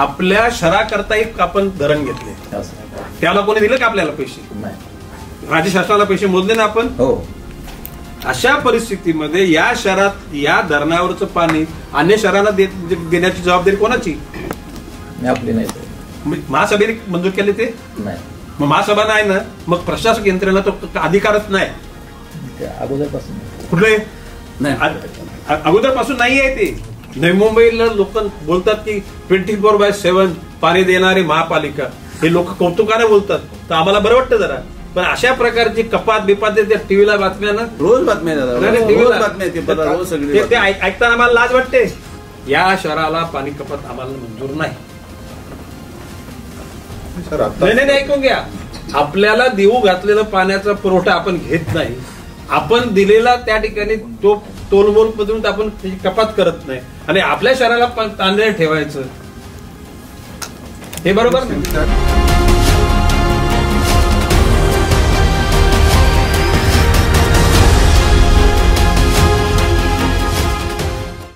आपल्या शहराकरता एक आपण धरण घेतले, त्याला कोणी दिलं का आपल्याला पैसे? राज्य शासनाला पैसे मोजले ना आपण. अशा परिस्थितीमध्ये या शहरात या धरणावरचं पाणी अन्य शहरांना देण्याची जबाबदारी कोणाची? आपली नाही. महासभेने मंजूर केले ते नाही. मग महासभा नाही ना, मग प्रशासक यंत्रणा तो अधिकारच नाही. अगोदरपासून कुठले अगोदरपासून नाही आहे ते. नवी मुंबईला लोक बोलतात की 24/7 पाणी देणारी महापालिका, हे लोक कौतुकाने बोलतात, तर आम्हाला बरं वाटतं जरा. पण अशा प्रकारची कपात बिपात त्या टीव्हीला बातम्या ना, रोज बातम्या ते ऐकताना आम्हाला लाज वाटते. या शहराला पाणी कपात आम्हाला मंजूर नाही. नाही ऐकून घ्या, आपल्याला देऊ घातलेला पाण्याचा पुरवठा आपण घेत नाही, आपण दिलेला त्या ठिकाणी तो तोलमोल मधून आपण कपात करत नाही आणि आपल्या शहराला तांदळे ठेवायचं, हे बरोबर नाही.